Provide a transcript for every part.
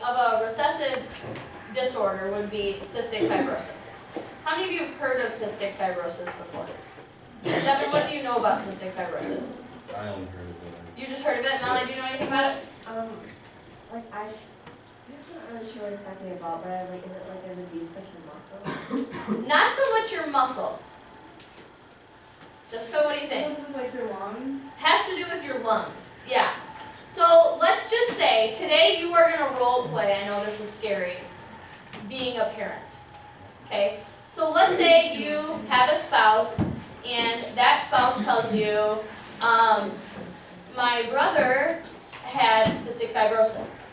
of a recessive disorder would be cystic fibrosis. How many of you have heard of cystic fibrosis before? Devin, what do you know about cystic fibrosis? I only heard of it. You just heard of it? Melanie, do you know anything about it? I'm not really sure what it's talking about, but is it like a disease like your muscles? Not so much your muscles. Jessica, what do you think? Like your lungs? Has to do with your lungs, yeah. So let's just say today you are going to role play, I know this is scary, being a parent, okay? So let's say you have a spouse and that spouse tells you, my brother had cystic fibrosis.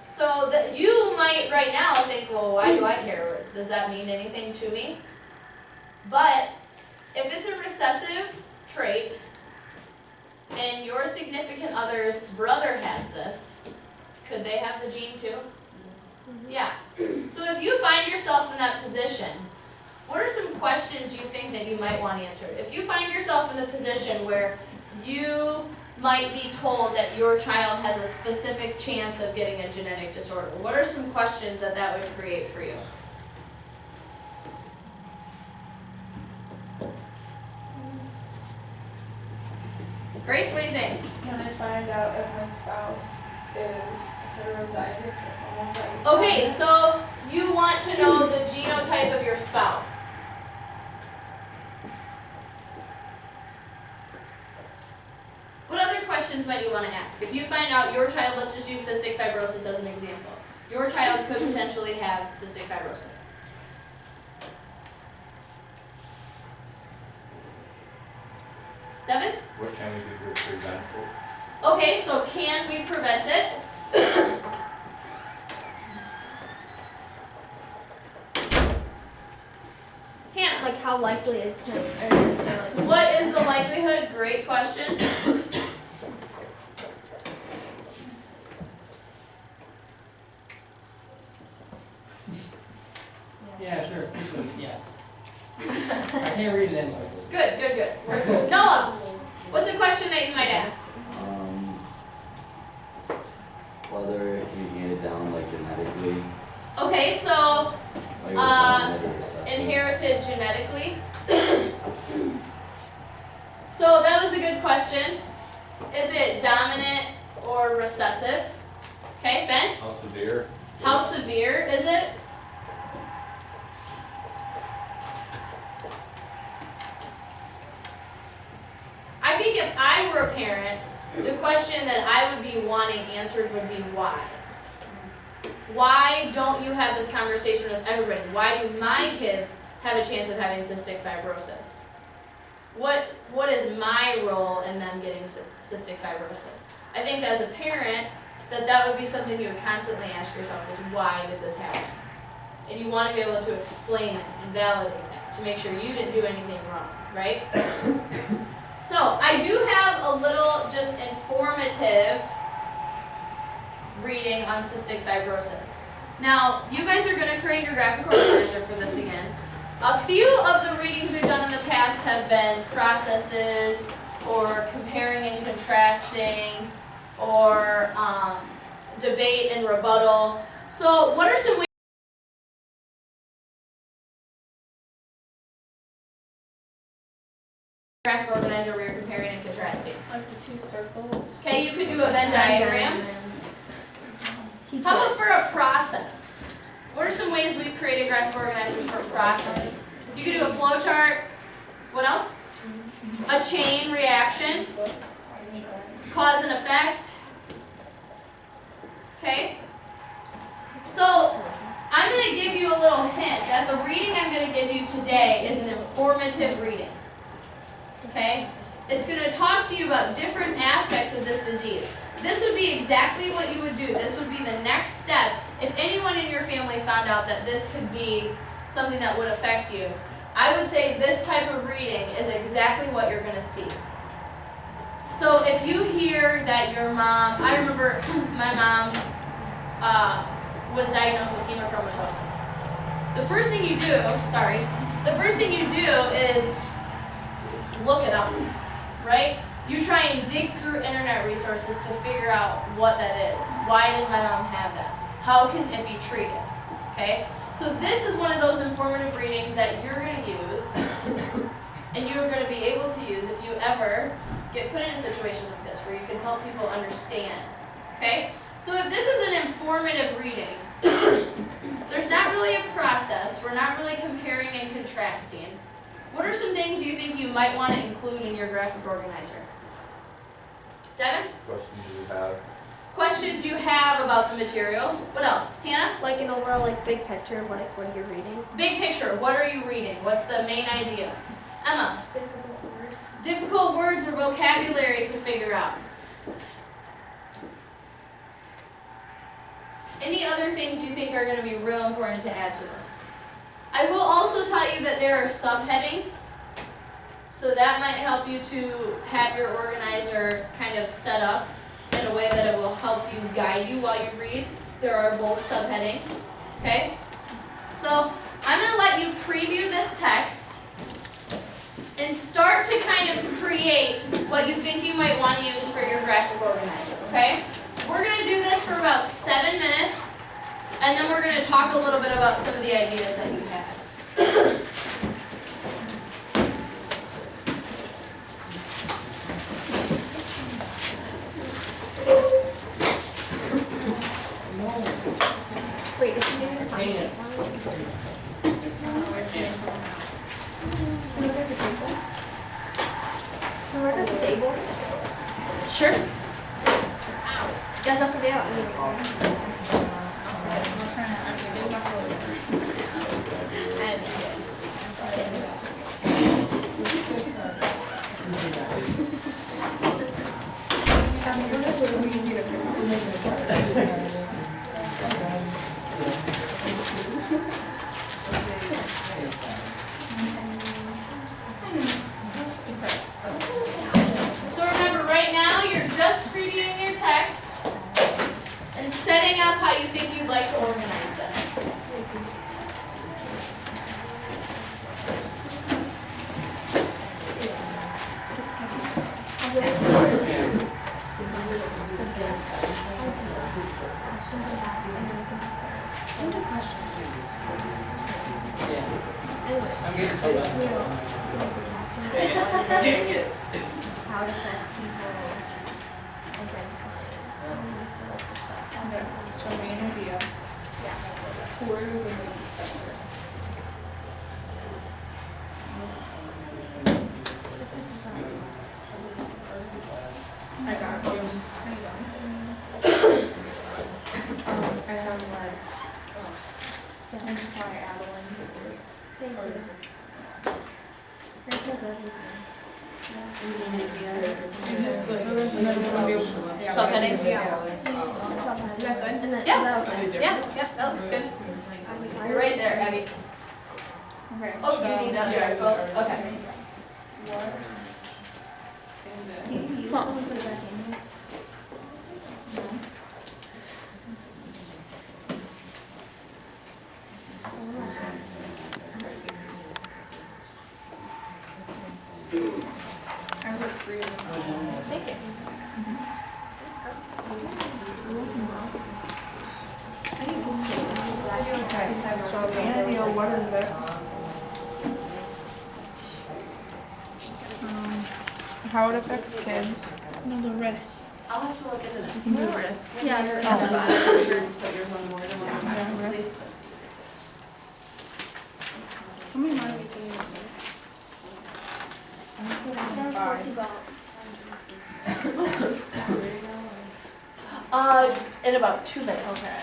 So that you might right now think, well, why do I care? Does that mean anything to me? But if it's a recessive trait and your significant other's brother has this, could they have the gene too? Yeah. So if you find yourself in that position, what are some questions you think that you might want answered? If you find yourself in the position where you might be told that your child has a specific chance of getting a genetic disorder, what are some questions that that would create for you? Grace, what do you think? Can I find out if my spouse is heterozygous or homozygous? Okay, so you want to know the genotype of your spouse. What other questions might you want to ask? If you find out your child, let's just use cystic fibrosis as an example. Your child could potentially have cystic fibrosis. Devin? What can we do to prevent it? Okay, so can we prevent it? Hannah, Like how likely is it? what is the likelihood? Great question. Yeah, sure. This one, yeah. I can't read it anyways. Good, good, good. We're good. Noah, what's a question that you might ask? Whether you get it down like genetically, Okay, so like dominant or recessive. inherited genetically. So that was a good question. Is it dominant or recessive? Okay, Ben? How severe? How severe is it? I think if I were a parent, the question that I would be wanting answered would be why. Why don't you have this conversation with everybody? Why do my kids have a chance of having cystic fibrosis? What is my role in them getting cystic fibrosis? I think as a parent, that would be something you would constantly ask yourself is why did this happen? And you want to be able to explain it and validate it to make sure you didn't do anything wrong, right? So I do have a little just informative reading on cystic fibrosis. Now, you guys are going to create your graphical organizer for this again. A few of the readings we've done in the past have been processes or comparing and contrasting or debate and rebuttal. So what are some ways graphic organizer where you're comparing and contrasting? Like the two circles. Okay, you could do a Venn diagram. How about for a process? What are some ways we've created graphic organizers for processes? You could do a flow chart. What else? A chain reaction. Cause and effect. Okay? So, I'm going to give you a little hint that the reading I'm going to give you today is an informative reading. Okay? It's going to talk to you about different aspects of this disease. This would be exactly what you would do. This would be the next step. If anyone in your family found out that this could be something that would affect you, I would say this type of reading is exactly what you're going to see. So if you hear that your mom, I remember my mom was diagnosed with hemochromatosis. The first thing you do is look it up, right? You try and dig through internet resources to figure out what that is. Why does my mom have that? How can it be treated? Okay? So this is one of those informative readings that you're going to use, and you're going to be able to use if you ever get put in a situation like this where you can help people understand. Okay? So if this is an informative reading, there's not really a process. We're not really comparing and contrasting. What are some things you think you might want to include in your graphic organizer? Devin? Questions you have? Questions you have about the material? What else? Hannah? Like an overall like big picture of like what you're reading. Big picture. What are you reading? What's the main idea? Emma? Difficult words. Difficult words or vocabulary to figure out. Any other things you think are going to be real important to add to this? I will also tell you that there are subheadings, so that might help you to have your organizer kind of set up in a way that it will help you guide you while you read. There are both subheadings, okay? So I'm going to let you preview this text and start to kind of create what you think you might want to use for your graphic organizer, okay? We're going to do this for about 7 minutes, and then we're going to talk a little bit about some of the ideas that you had. Wait, is she doing this on Hang the it. Can you guys a table? Can we work at the table? Sure. You guys have to get out. So remember, right now you're just previewing your text and setting up how you think you'd like to organize this. Yeah. I'm getting so done. How to affect people identify. Show me an idea. So where do we go start? I got you. I have like, identify Adeline. Thank you. This has everything. Subheadings? Is that good? And then, Yeah. is that okay? Yeah, that looks good. You're right there, Abby. Okay. Oh, do you need that? Oh, okay. What Do you use them and put it back in here? I would agree with that. Thank you. So Andy, what is it? How it affects kids. No, the rest. I'll have to look into that. The rest. Yeah, they're Oh. about it. How many more are we doing? In about 2 minutes. Okay.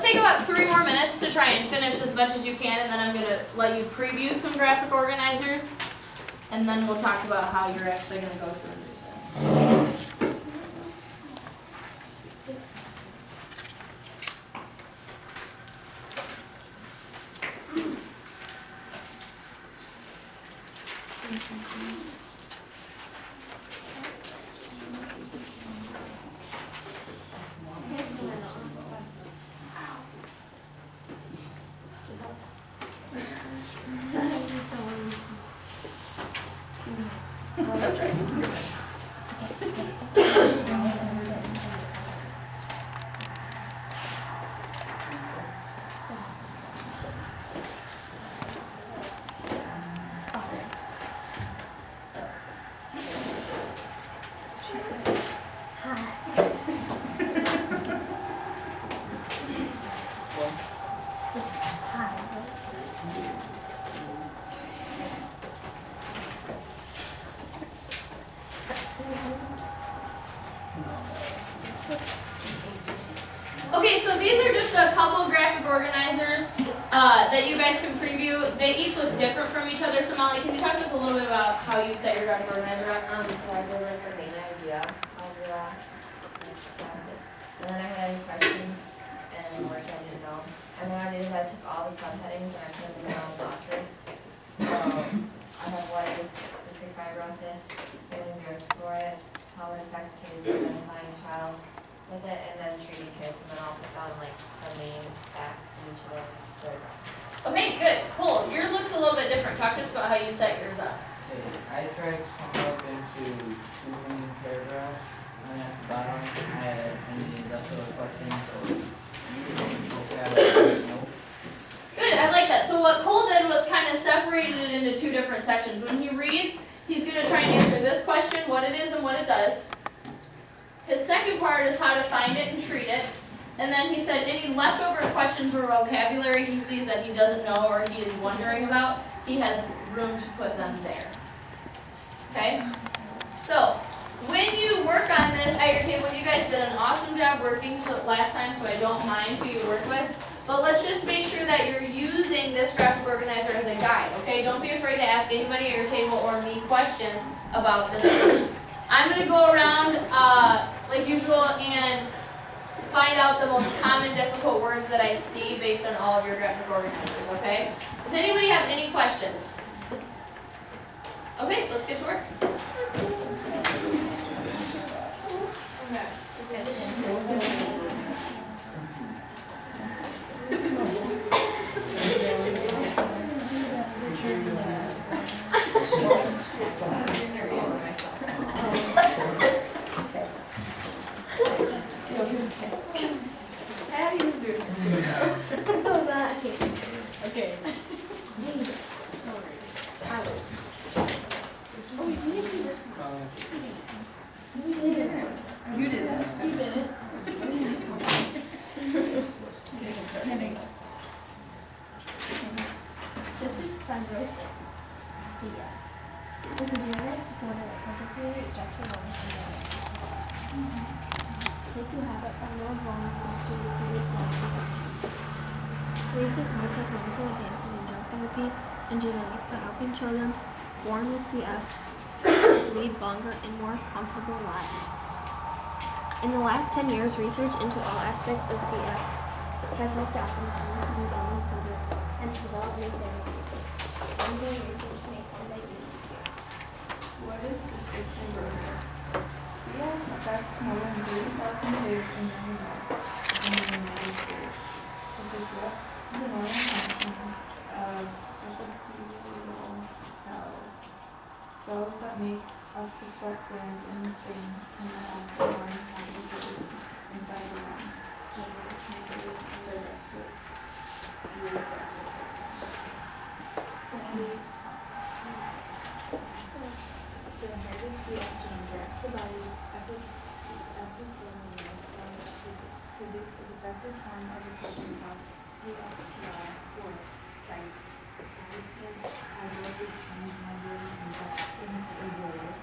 take about 3 more minutes to try and finish as much as you can, and then I'm gonna let you preview some graphic organizers, and then we'll talk about how you're actually gonna go through and do this. Just how it's- That's right. Okay, so these are just a couple graphic organizers that you guys can preview. They each look different from each other. So Molly, can you talk to us a little bit about how you set your graphic organizer up? So I did like the main idea of the classic. And then I had any questions and words I didn't know. And then I did is I took all the subheadings and I put them in my own boxes. So I have what is cystic fibrosis, family's risk for it, how it affects kids, identifying a child with it, and then treating kids, and then I'll put down like the main facts for each of those paragraphs. Okay, good, cool. Yours looks a little bit different. Talk to us about how you set yours up. Okay, I tried to sum up into 2 main paragraphs, and at the bottom I had any leftover questions or vocabulary notes. Good, I like that. So what Cole did was kind of separated it into 2 different sections. When he reads, he's going to try and answer this question, what it is and what it does. His second part is how to find it and treat it. And then he said any leftover questions or vocabulary he sees that he doesn't know or he is wondering about, he has room to put them there. Okay? So, when you work on this at your table, you guys did an awesome job working last time, so I don't mind who you work with. But let's just make sure that you're using this graphic organizer as a guide, okay? Don't be afraid to ask anybody at your table or me questions about this. I'm going to go around like usual and find out the most common difficult words that I see based on all of your graphic organizers, okay? Does anybody have any questions? Okay, let's get to work. Okay. You did it. You did it. Cystic fibrosis, CF, is a genetic disorder that particularly affects the lungs and blood. Kids who have it are more vulnerable to repeated lung disease. Recent biotechnological advances in drug therapy and genetics are helping children born with CF lead longer and more comfortable lives. In the last 10 years, research into all aspects of CF has helped doctors understand illness better and develop new therapies. Ongoing research makes something easier. What is cystic fibrosis? CF affects more than 30,000 kids in the United States. It disrupts the normal function of epithelial cells, cells that make up the sweat glands in the skin and that have foreign particles inside the lungs, whether it's pancreas and the rest of your reproductive system. The inherited CF gene directs the body's epithelial cells to produce a defective form of a protein called CFTR, or cytosine fibrosis transmembrane regulator,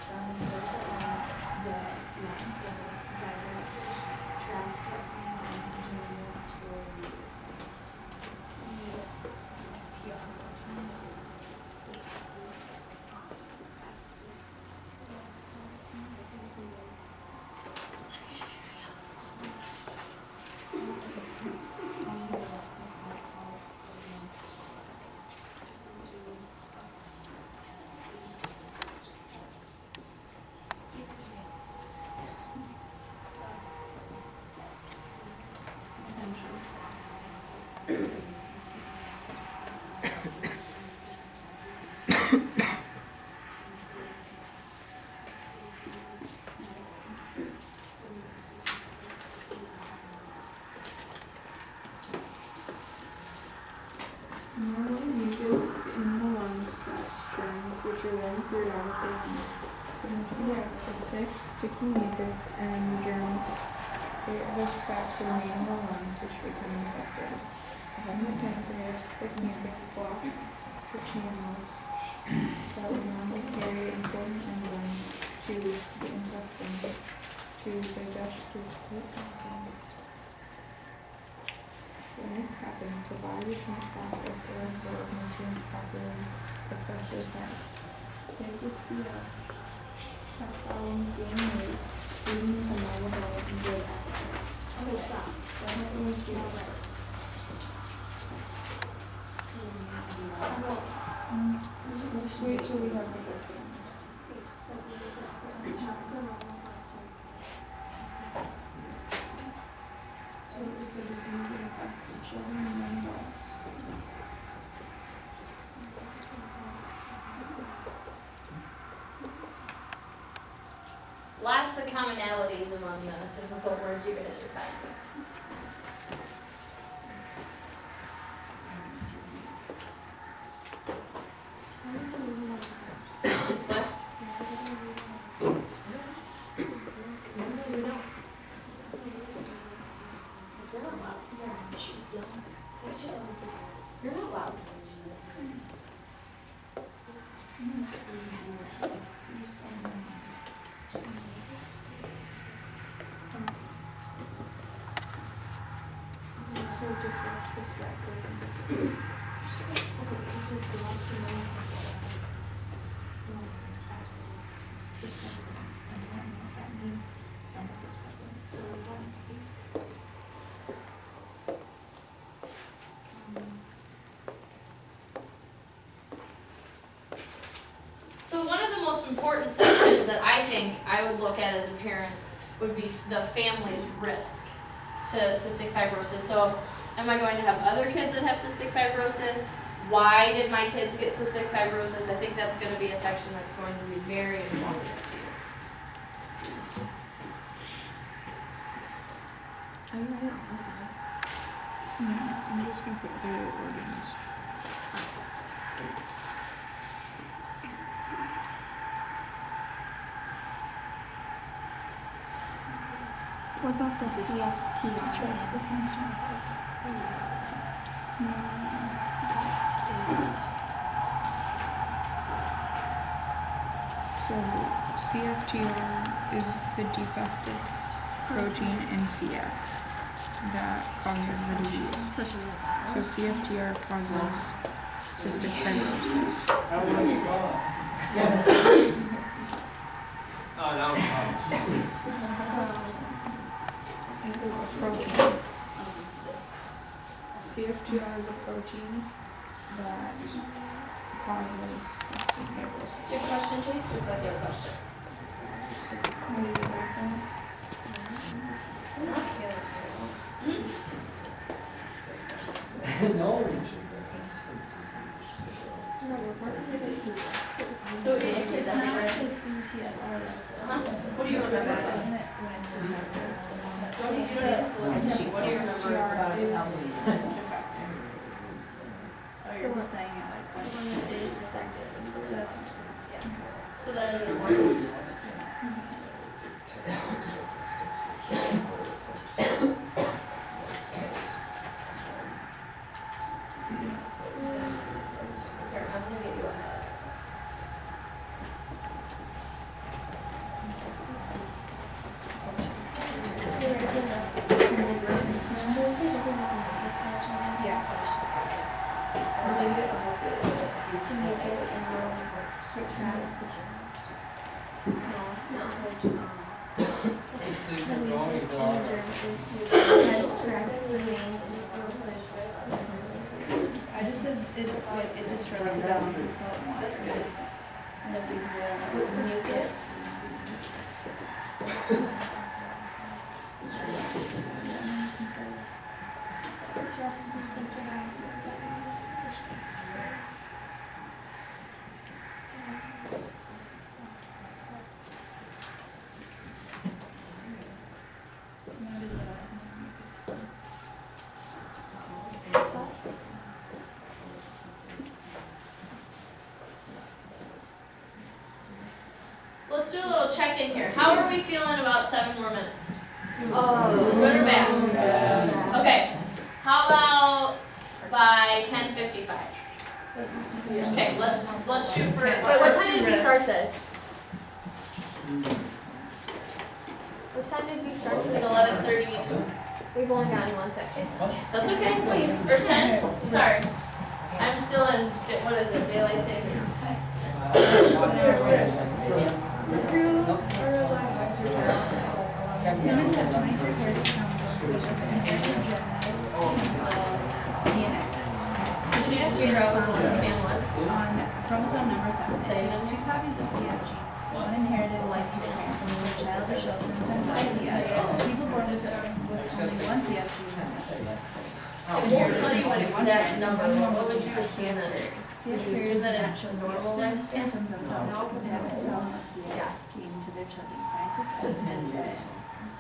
found in cells along the lungs, livers, digestive tract, circulating and Normal mucus in the lungs traps germs which are then periodically released. In CF, the thick, sticky mucus and germs this trapped remain in the lungs which become infected. When the pancreas, thick mucus blocks the channels that would normally carry important enzymes to the intestines to digest food. When this happens, the body can't process or absorb nutrients properly, especially fats. Kids with CF have problems gaining weight, leading to metabolic and good appetite. Oh, stop. That's what we see. Just wait till we have the difference. So it's a disease that affects children and young adults. Lots of commonalities among the difficult words you guys are finding. You're not loud. So just watch this record and just. So one of the most important sections that I think I would look at as a parent would be the family's risk to cystic fibrosis. So am I going to have other kids that have cystic fibrosis? Why did my kids get cystic fibrosis? I think that's going to be a section that's going to be very informative to you. I'm just gonna put the organs. What about the CFT? So CFTR is the defective protein in CF that causes the disease. So CFTR causes cystic fibrosis. How would you call it? Oh, that was fun. It's a protein. CFTR is a protein that causes cystic fibrosis. Your question, please? Your question. What do you back then? No. So it's not just what do you remember? Isn't it when it's defective? Don't you use it? What do you remember about it? Oh, you're just saying it like that. When it is effective. That's So that is important. Here, I'm gonna get you a head. Travis the gym. Basically, you're going to go out. I just said it disrupts the balance of salt and water. And if we do it on our mucus. Let's do a little check-in here. How are we feeling about 7 more minutes? Oh. Good or bad? Okay. How about by 10:55? Okay, let's shoot for. Wait, what time did we start this? What time did we start Like this? 11:32. We've only gotten one section. That's okay. Or 10. Sorry. I'm still in. What is it? Daylight savings time. Humans have 23 pairs of chromosomes, which are DNA. So you have to figure out what the lifespan was. On chromosome number 7, it takes 2 copies of CF gene, one inherited lifespan chromosome in which child will show symptoms of CF. People born with only one CF gene It won't tell you an exact number. What would you assume that it is? CF Would you assume carriers that that it's show normal normal lifespan? symptoms themselves will pass the problem of CF gene to their children. Scientists estimate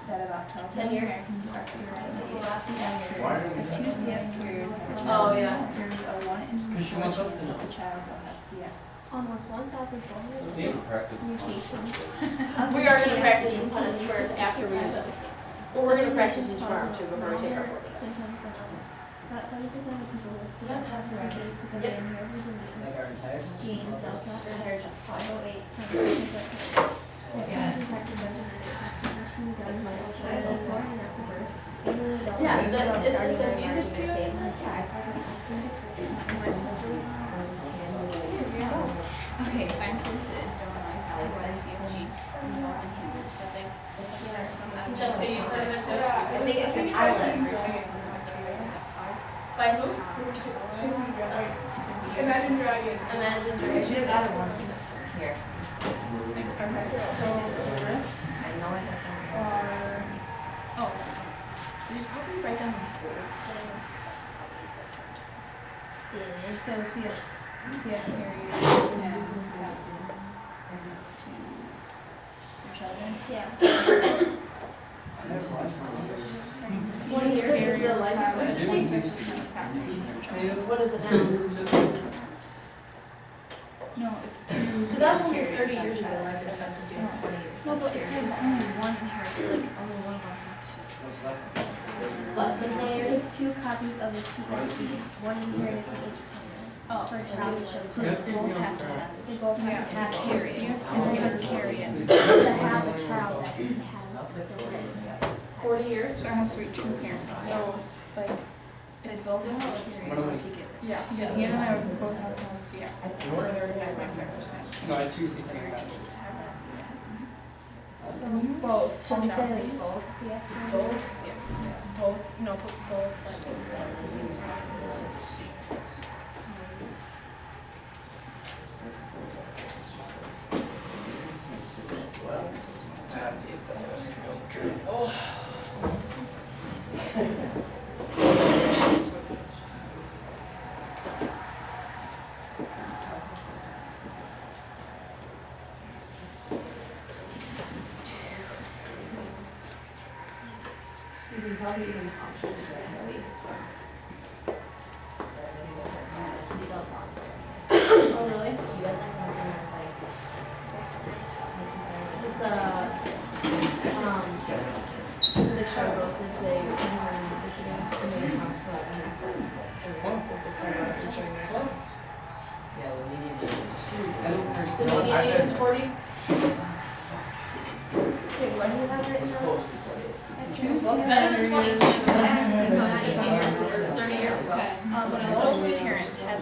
that about 12 10 million years? Americans are currently CF carriers. If 2 CF carriers have a Oh, child, yeah. there is a 1 in 4 chance that the child will have CF. Almost 1,400 See, practice. mutations. We are going to practice the Punnett squares after we do this. Well, we're going to practice them tomorrow too before we take our 4 days. Symptoms than others. About 7% of people with Yeah, CF that's right. disease because they inherited the mutant Like our entire. gene Delta F508. This can be detected by genetic testing, which can be done by before and after birth. Annually, adults Yeah, learn about it's starting a their music genetic video, family. isn't it? Am I supposed to read? Okay, scientists don't realize how the CF gene involved in humans, but there are some Jessica, you've heard of it too? I think it's an island. By who? Imagine Dragons. Imagine She Dragons. did that one. Here. Okay, so I know I have some. oh, you probably write down the words. So CF carriers can pass to your children. Yeah. 20 years is the life What is it now? No, if two. So that's only carriers 30 have years a ago, child. life expectancy is 20 years. No, but it That's says scary. only one inherited, like only one has two. Less than 20 It years? takes 2 copies of the CF gene, one inherited from each parent. Oh, For a child to show so they both have to have it. They both have to have Carry it. it, and they have to carry it. To have a child that has the risk. 40 years? So it has to be two parents. So, like, they both have to carry What do we- it to get it. Yeah. Because Ian and I would both have CF. Or they're 95%. No, it's usually For your kids to have that. So Both. should we say like both CF? Both, no, both, like. Oh, really? It's cystic fibrosis, they talks about cystic fibrosis during this. Yeah, the median age. I don't The personally. median age is 40? Wait, what do you have written down? Better than 20, because 18 years or 30 years ago. Okay, But also parents had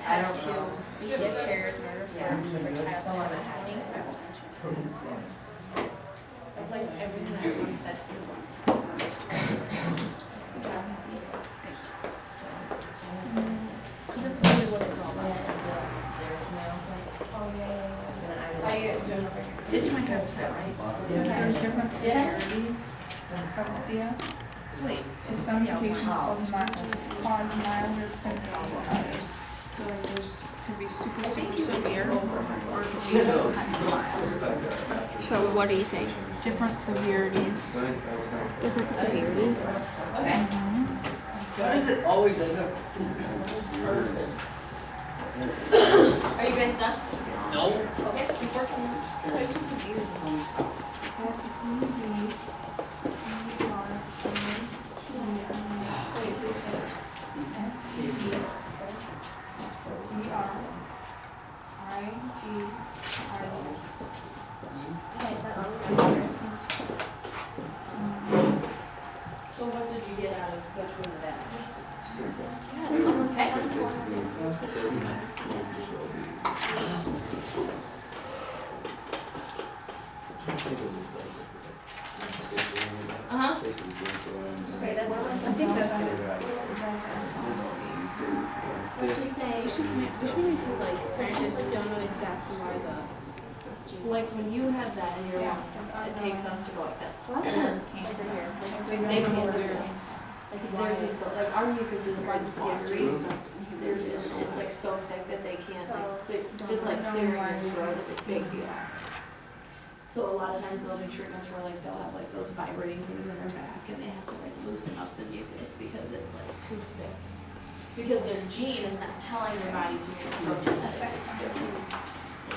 I don't to know. receive carriers in order for Yeah. their child Someone to that have has any it. representation. That's like everything that everyone said at once. Good job. That's really what it's all about. Oh, yeah. How you guys doing over here? It's 25%, right? There's different severities of SIA. Wait. So some mutations cause milder symptoms than others. So like there's, could be super severe or it could be just kind of mild. So what are you saying? Different severities. Different severities? Okay. Why does it always end up? Are you guys done? No. Okay, keep working. Okay, is that all? So what did you get out of between that? Okay. Uh-huh. Okay, that's what I think that's good. What you say? We should like, scientists don't know exactly why like when you have that in your lungs, it takes us to go like this. What? Like right here. They can't do it. Like theirs is so, like our mucus is about watery. Theirs isn't, it's like so thick that they can't just like clearing your throat is a big deal. So a lot of times they'll do treatments where like they'll have like those vibrating things in their back and they have to like loosen up the mucus because it's like too thick. Because their gene is not telling their body to make a protein that it needs to.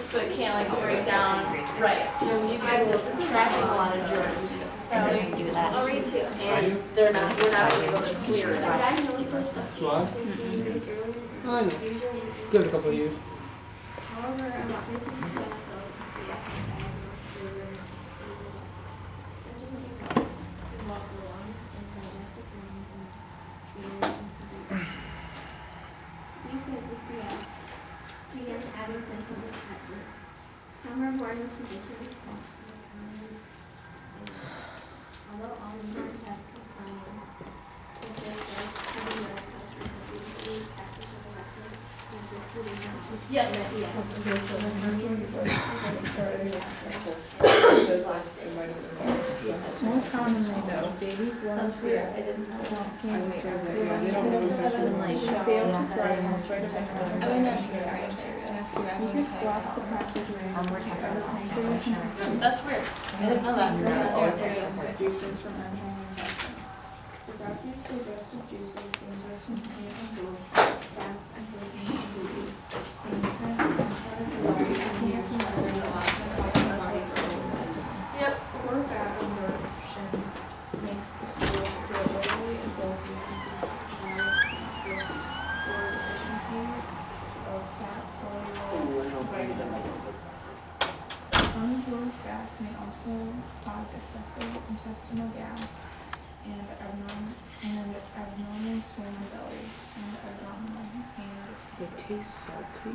So it can't like break down, right, their mucus is trapping a lot of germs. And do that. I'll read too. And we're not able to clear it out. What? Give it a couple of years. However, a lot of patients say that those who see it are diagnosed with symptoms include multiple lungs and digestive organs and fear and severe. You could DCF begin adding symptoms at birth. Some are born with conditions. Although all newborns have Yes, ma'am. More commonly though, babies born with SIA I didn't know. fail to thrive on straight ahead. Mucus blocks the passage That's weird. I didn't know that. juices from entering the intestines. Without these digestive juices, the intestines can't absorb fats and proteins completely. The nutrients inside the body can't Yep. poor fat absorption makes the stool grow readily and bulky and risk for deficiencies of fat soluble vitamins. Unabsorbed fats may also cause excessive intestinal gas and abnormal swollen belly and abdominal pain. It tastes salty.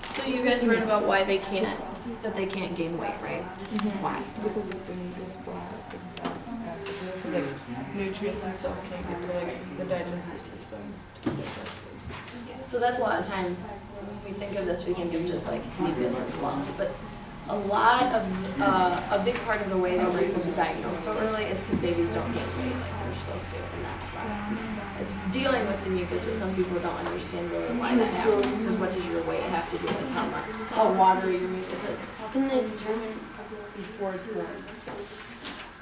So you guys read about why they can't gain weight, right? Why? Because of the mucus blast and fats and passages. So like nutrients and stuff can't get to like the digestive system to digest it. So that's a lot of times, when we think of this, we think of just like mucus and lumps, but a lot of, a big part of the way that we're able to diagnose so early is because babies don't gain weight like they're supposed to, and that's why. It's dealing with the mucus, but some people don't understand really why that happens, because what does your weight have to do with how watery your mucus is? How can they determine before it's born?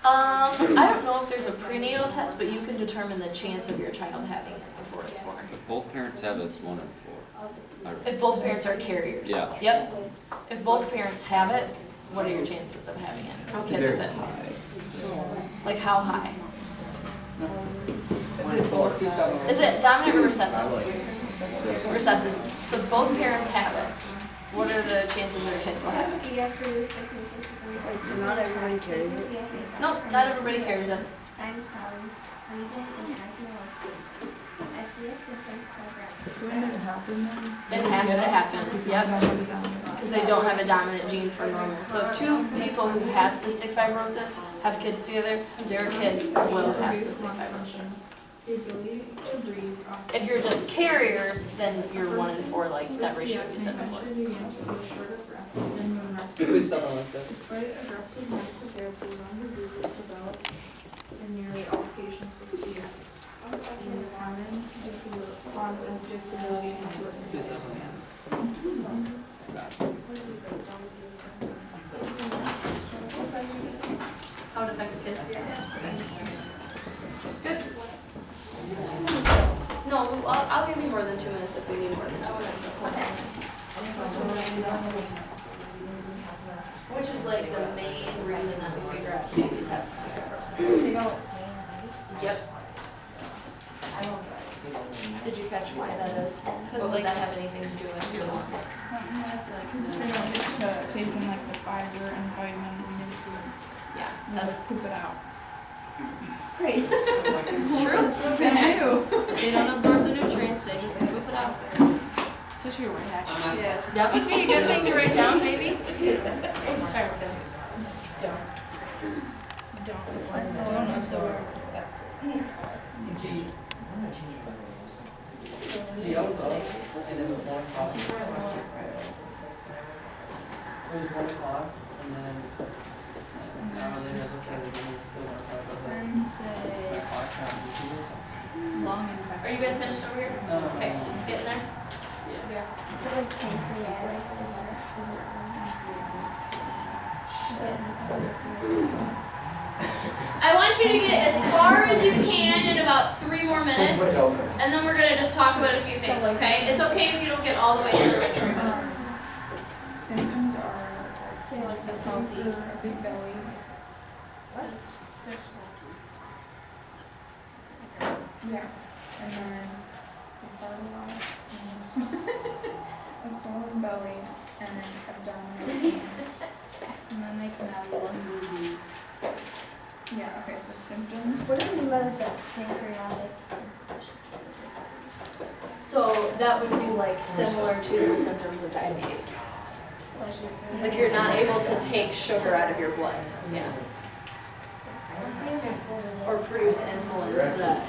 I don't know if there's a prenatal test, but you can determine the chance of your child having it before it's born. If both parents have it, it's 1 in 4. If both parents are carriers. Yeah. Yep. If both parents have it, what are your chances of having it? Kid with it? Like how high? Is it dominant or recessive? Recessive. So if both parents have it, what are the chances their kids will have it? So not everyone carries it? Nope, not everybody carries it. Science problem, reason and acting on SCX and first program. When did it happen then? It has to happen, yep, because they don't have a dominant gene for normal. So if two people who have cystic fibrosis have kids together, their kids will have cystic fibrosis. The ability to breathe often. If you're just carriers, then you're 1 in 4, like that ratio you said before. Eventually begins with a short of breath and when resting. Please stop on like that. Despite aggressive medical therapy, lung diseases develop in nearly all patients with CF. It is a common cause of disability and Please stop on that. Stop. How it affects kids? Good. No, I'll give you more than 2 minutes if we need more than 2 minutes, that's fine. Which is like the main reason that we figure out babies have cystic fibrosis. They don't. Yep. Did you catch why that is? What would that have anything to do with your lungs? something that's like, because they don't get to take in like the fiber and vitamins and nutrients. Yeah, And that's just poop it out. Praise. it's true. They do. They don't absorb the nutrients, they just scoop it out. Especially your right hand. Yeah. That would be a good thing to write down, maybe. Sorry. Don't absorb. See, I was up, and it was 1 o'clock. It was 1 o'clock, and then an hour later I looked at it and it was still 1 o'clock. I was like, Burn say my clock counted to 2. lung infection. Are you guys finished over here? Okay, get in there. Yeah. It's like pancreatic I want you to get as far as you can in about 3 more minutes, and then we're gonna just talk about a few things, okay? It's okay if you don't get all the way through in 3 minutes. Symptoms are say like the salty, big belly. Yeah, and then a fart a lot, and a swollen belly, and then abdominal pain. And then they can have lung disease. Yeah, okay, so symptoms. What do you mean by the pancreatic insufficiency? So that would be like similar to the symptoms of diabetes. Like you're not able to take sugar out of your blood. Yeah. Or produce insulin so that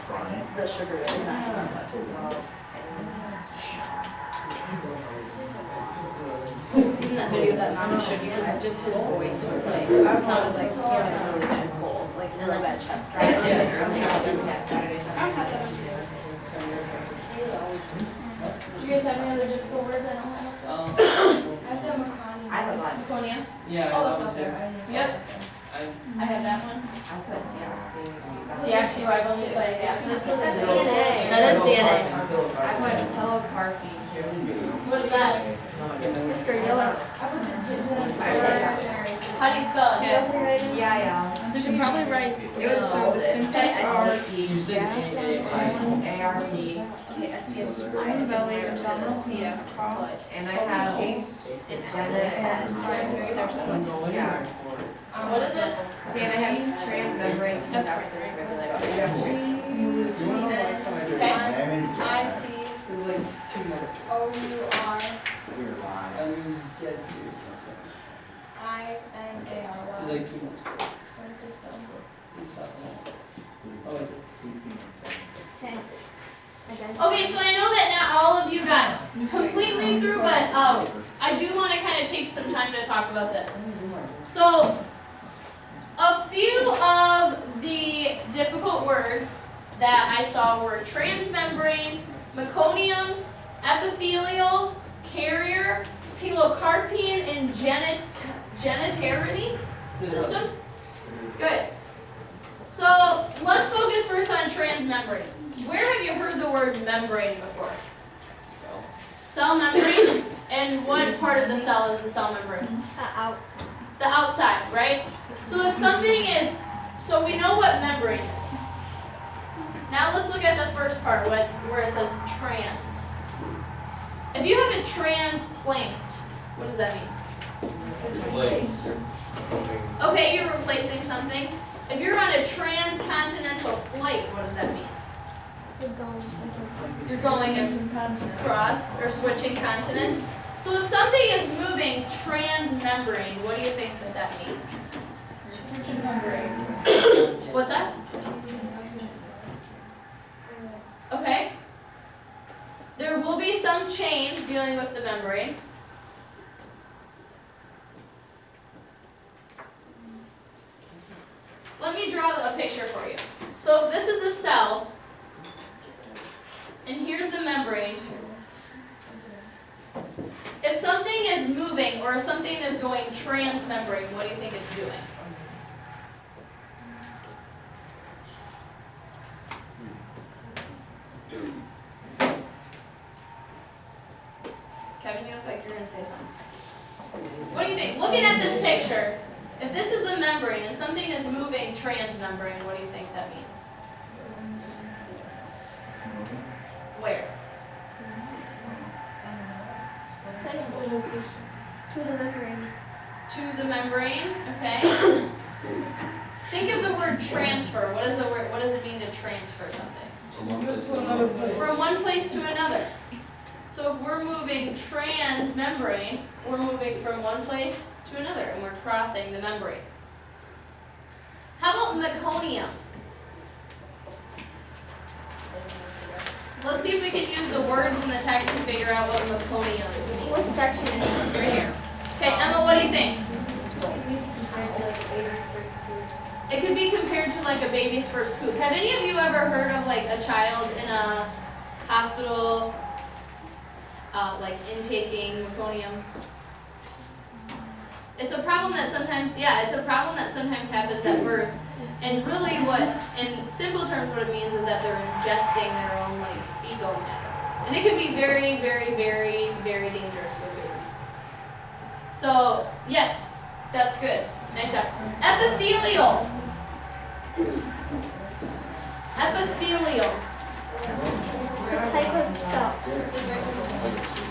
the sugar is not in your blood. In that video that Mama showed you, just his voice was like, it sounded like he had a really bad cold, like really bad chest pain. Do you guys have any other difficult words I don't have? I have a lot. Laconia? Yeah, Oh, I that's love it okay. too. Yep, I have that one. I put deoxyribonucleic Deoxyribonucleic acid. That's DNA. That is DNA. I put pilocarpine too. What is that? Mr. Yellow. How do you spell it? Yeah. You should probably write, so the symptoms are ARP. swollen belly, abdominal CF, cough, And I have yeah. What is it? Okay, and I have transmembrane conductive regulation. You wanna know the last time I did it? I-T. It was like 2 months. O-U-R. I'm dead serious. I-N-A-R-Y. It was like 2 months ago. What is this? Please stop that. Oh, wait. Okay. Again. Okay, so I know that not all of you got completely through, but I do want to kind of take some time to talk about this. So, a few of the difficult words that I saw were transmembrane, meconium, epithelial, carrier, pilocarpine, and genitourinary system. Good. So let's focus first on transmembrane. Where have you heard the word membrane before? Cell membrane. And what part of the cell is the cell membrane? Out. The outside, right? So if something is, so we know what membrane is. Now let's look at the first part, where it says trans. If you have a transplant, what does that mean? Okay, you're replacing something. If you're on a transcontinental flight, what does that mean? You're going across or switching continents. So if something is moving transmembrane, what do you think that means? Switching membranes. What's that? Okay. There will be some change dealing with the membrane. Let me draw a picture for you. So if this is a cell, and here's the membrane, if something is moving or if something is going transmembrane, what do you think it's doing? Kevin, you look like you're going to say something. What do you think? Looking at this picture, if this is the membrane and something is moving transmembrane, what do you think that means? Where? To the membrane. To the membrane, okay. Think of the word transfer. What is the word? What does it mean to transfer something? From one place to another. So if we're moving transmembrane, we're moving from one place to another, and we're crossing the membrane. How about meconium? Let's see if we can use the words in the text to figure out what meconium means. What section is it? Right here. Okay, Emma, what do you think? It could be compared to like a baby's first poop. Have any of you ever heard of like a child in a hospital, like intaking meconium? It's a problem that sometimes, happens at birth. And really what, in simple terms, what it means is that they're ingesting their own like fecal matter. And it can be very, very, very, very dangerous for baby. So, yes, that's good. Nice job. Epithelial. Epithelial. It's a type of cell.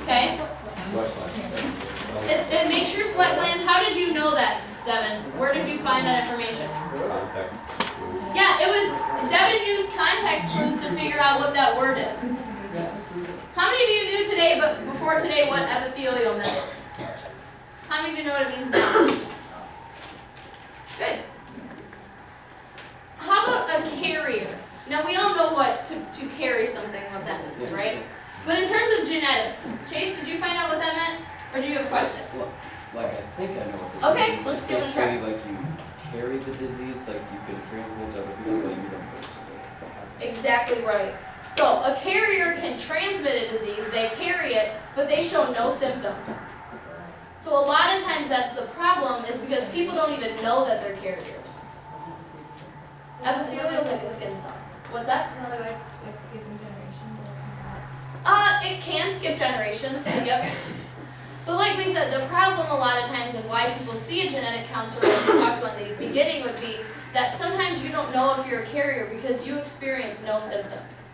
Okay? It makes your sweat glands. How did you know that, Devin? Where did you find that information? Context. Yeah, it was, Devin used context clues to figure out what that word is. How many of you knew today, but before today, what epithelial meant? How many of you know what it means now? Good. How about a carrier? Now we all know what to carry something, what that means, right? But in terms of genetics, Chase, did you find out what that meant? Or do you have a question? Well, like I think I know what this Okay, means. let's It's give it a try. basically like you carry the disease, like you can transmit to other people, but you don't personally. Exactly right. So a carrier can transmit a disease, they carry it, but they show no symptoms. So a lot of times that's the problem, is because people don't even know that they're carriers. Epithelial is like a skin cell. What's that? It's not like skipping generations or It can skip generations, yep. But like we said, the problem a lot of times and why people see a genetic counselor, like we talked about in the beginning, would be that sometimes you don't know if you're a carrier because you experience no symptoms.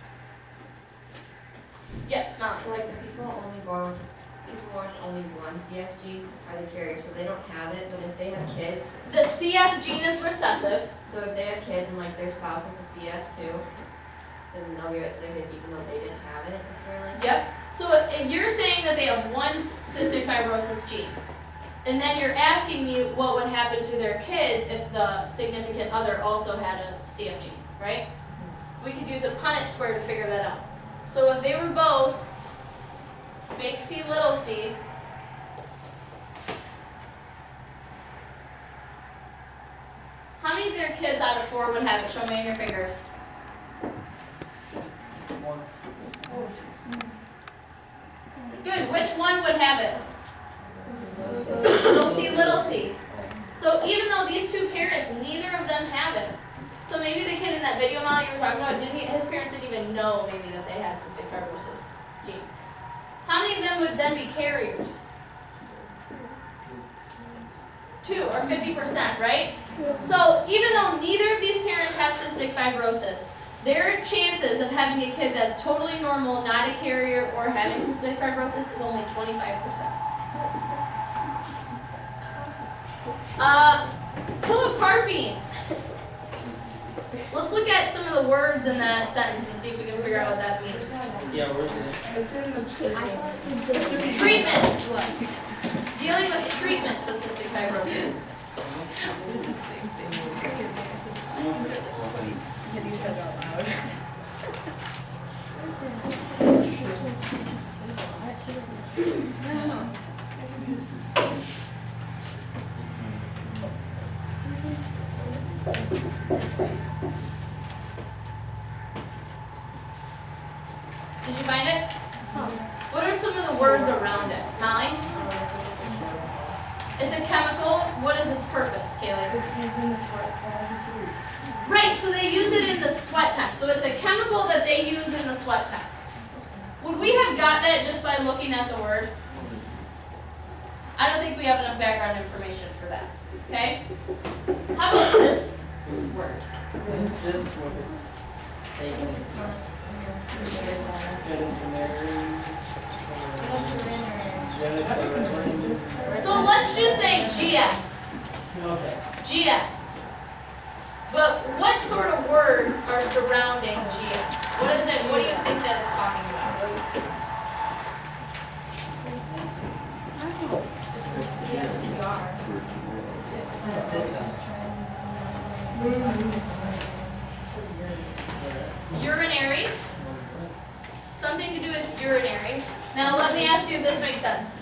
Yes, Molly? So like the people born with only one CFG are the carrier, so they don't have it, but if they have kids, The CF gene is recessive. so if they have kids and like their spouse has the CF too, then they'll give it to their kids even though they didn't have it necessarily. Yep. So if you're saying that they have one cystic fibrosis gene, and then you're asking me what would happen to their kids if the significant other also had a CF gene, right? We could use a Punnett square to figure that out. So if they were both big C, little c, how many of their kids out of 4 would have it? Show me on your fingers. One. Good. Which one would have it? Little c. So even though these two parents, neither of them have it. So maybe the kid in that video, Molly, you were talking about, his parents didn't even know maybe that they had cystic fibrosis genes. How many of them would then be carriers? 2 or 50%, right? So even though neither of these parents have cystic fibrosis, their chances of having a kid that's totally normal, not a carrier, or having cystic fibrosis is only 25%. Pilocarpine. let's look at some of the words in that sentence and see if we can figure out what that means. Yeah, where's it? It's in the treatment. Treatments. Dealing with treatments of cystic fibrosis. Did you find it? What are some of the words around it? Molly? It's a chemical. What is its purpose, Kaylee? It's used in the sweat test. Right, so they use it in the sweat test. So it's a chemical that they use in the sweat test. Would we have got that just by looking at the word? I don't think we have enough background information for that. Okay? How about this word? This one. Taking it. Get into marriage. So let's just say GS. Okay. GS. But what sort of words are surrounding GS? What is it? What do you think that it's talking about? Urinary. Something to do with urinary. Now let me ask you if this makes sense.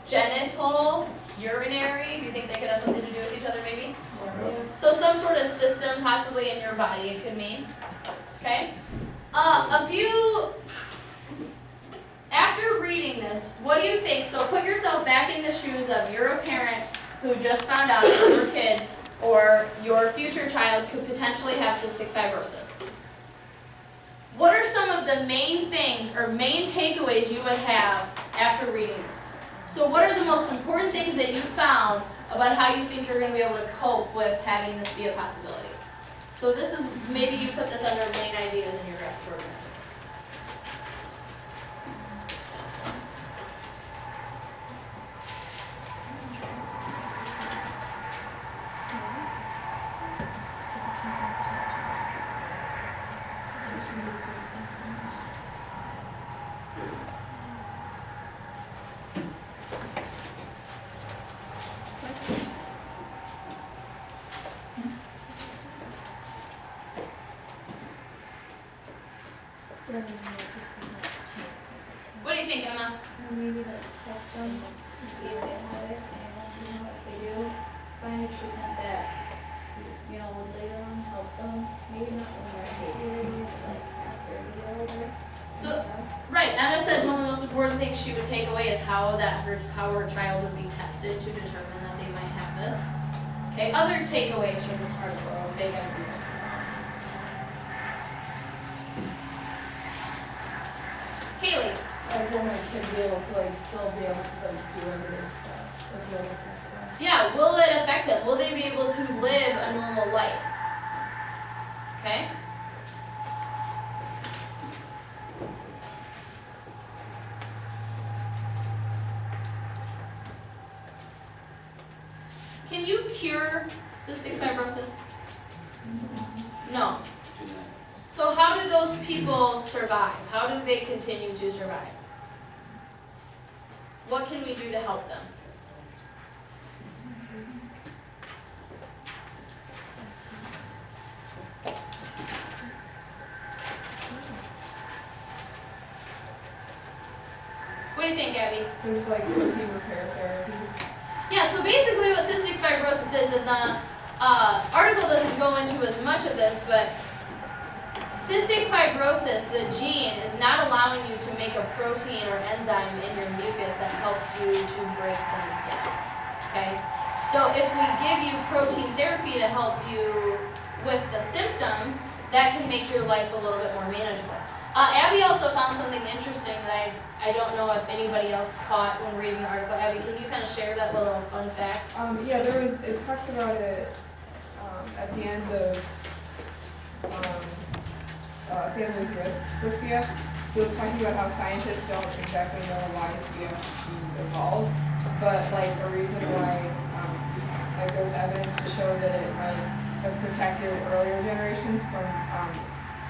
Genital, urinary, do you think they could have something to do with each other maybe? So some sort of system possibly in your body it could mean. Okay? After reading this, what do you think? So put yourself back in the shoes of you're a parent who just found out that your kid or your future child could potentially have cystic fibrosis. What are some of the main things or main takeaways you would have after reading this? So what are the most important things that you found about how you think you're going to be able to cope with having this be a possibility? So this is, maybe you put this under main ideas in your draft program. What do you think, Emma? Maybe like test them and see if they have it, and if they do, find a treatment that would later on help them. Maybe not when they're baby, but like after they get older. So, right, Emma said one of the most important things she would take away is how her child would be tested to determine that they might have this. Okay, other takeaways from this article, big ideas. Kaylee. Like, will my kid be able to, like, still be able to, like, do everyday stuff? Like, will it affect them? Yeah, will it affect them? Will they be able to live a normal life? Okay? Can you cure cystic fibrosis? No. So how do those people survive? How do they continue to survive? What can we do to help them? What do you think, Abby? There's, like, protein repair therapies. Yeah, so basically what cystic fibrosis is, and the article doesn't go into as much of this, but cystic fibrosis, the gene, is not allowing you to make a protein or enzyme in your mucus that helps you to break things down. Okay? So if we give you protein therapy to help you with the symptoms, that can make your life a little bit more manageable. Abby also found something interesting that I don't know if anybody else caught when reading the article. Abby, can you kind of share that little fun fact? Yeah, it talked about it, at the end of, Family's Risk, Riskia. So it's talking about how scientists don't exactly know why CF genes evolved, but like a reason why, like there's evidence to show that it might have protected earlier generations from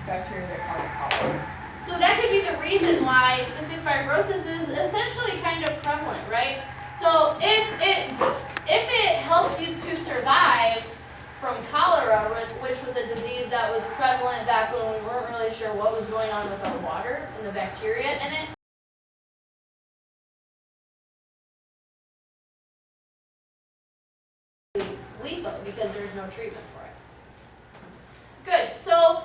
bacteria that cause cholera. So that could be the reason why cystic fibrosis is essentially kind of prevalent, right? So if it helped you to survive from cholera, which was a disease that was prevalent back when we weren't really sure what was going on with our water and the bacteria in it, lethal because there's no treatment for it. Good, so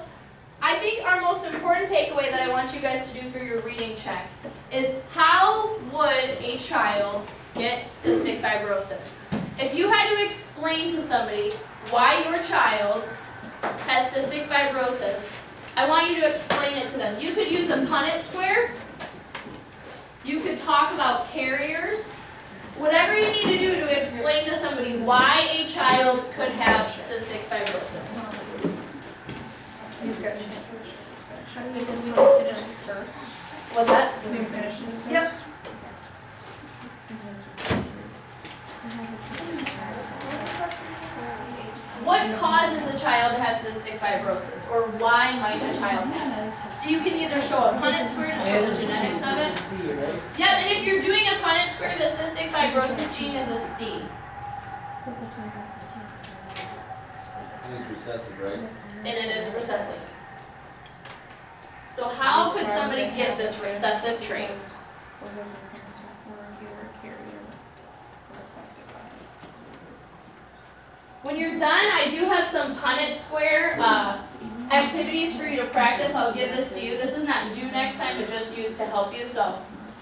I think our most important takeaway that I want you guys to do for your reading check is how would a child get cystic fibrosis? If you had to explain to somebody why your child has cystic fibrosis, I want you to explain it to them. You could use a Punnett square. You could talk about carriers. Whatever you need to do to explain to somebody why a child could have cystic fibrosis. What's that? Yep. What causes a child to have cystic fibrosis, or why might a child have it? So you can either show a Punnett square to show the genetics of it. Yep, and if you're doing a Punnett square, the cystic fibrosis gene is a C. And it's recessive, right? And it is recessive. So how could somebody get this recessive trait? When you're done, I do have some Punnett square activities for you to practice. I'll give this to you. This is not due next time, but just used to help you. So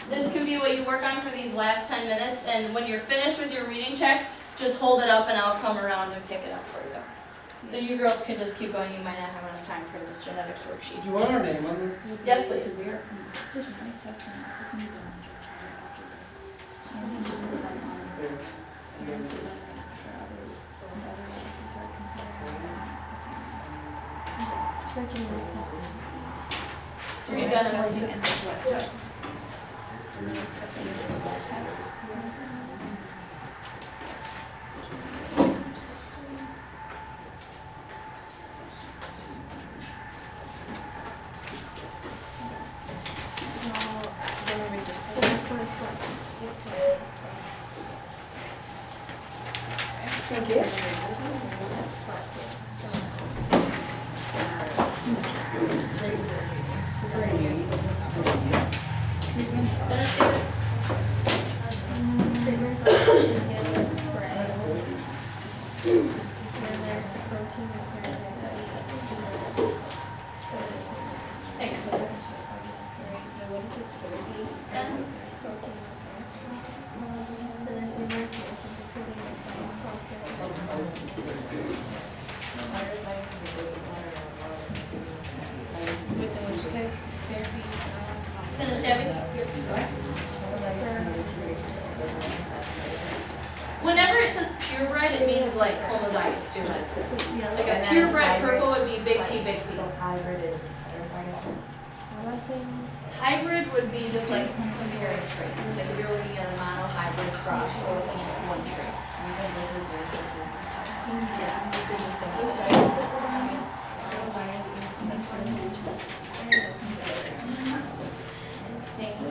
this can be what you work on for these last 10 minutes. And when you're finished with your reading check, just hold it up and I'll come around and pick it up for you. So you girls can just keep going. You might not have enough time for this genetics worksheet. Do you want our name on there? Yes, please. Are you done? Thank you. Finished, Abby? Whenever it says purebred, it means like homozygous too. Like a purebred purple would be big P, big P. Hybrid would be just like comparing traits. Like if you're looking at a mono hybrid cross or looking at one trait. Yeah, you could just think this way. Thank you.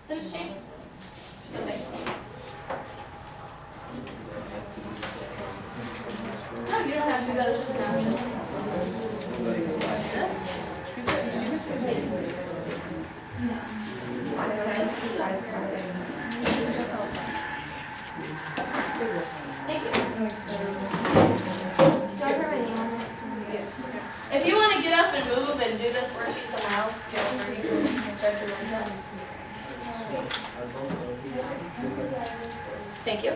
Finish, Chase? Something. No, you don't have to do that. It's just an option. This? Thank you. If you want to get up and move and do this worksheet somewhere else, feel free to stretch your legs out. Thank you.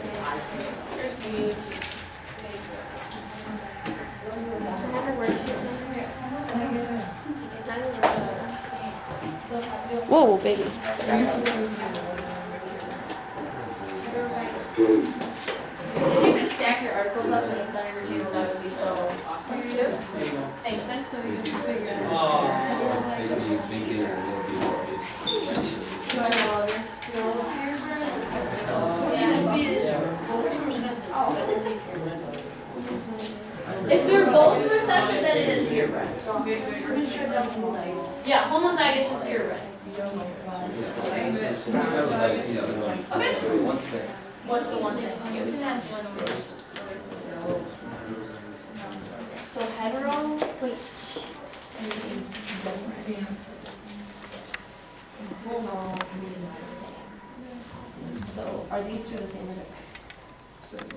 Whoa, baby. Makes sense? So you can figure out. Maybe you speak it or it'll be obvious. Do I know all yours? If they're both recessive, then it is purebred. Yeah, homozygous is purebred. Okay. One thing. What's the one thing? You can ask one over. So hetero, Wait, is different. Homo means the same. So are these two the same or different?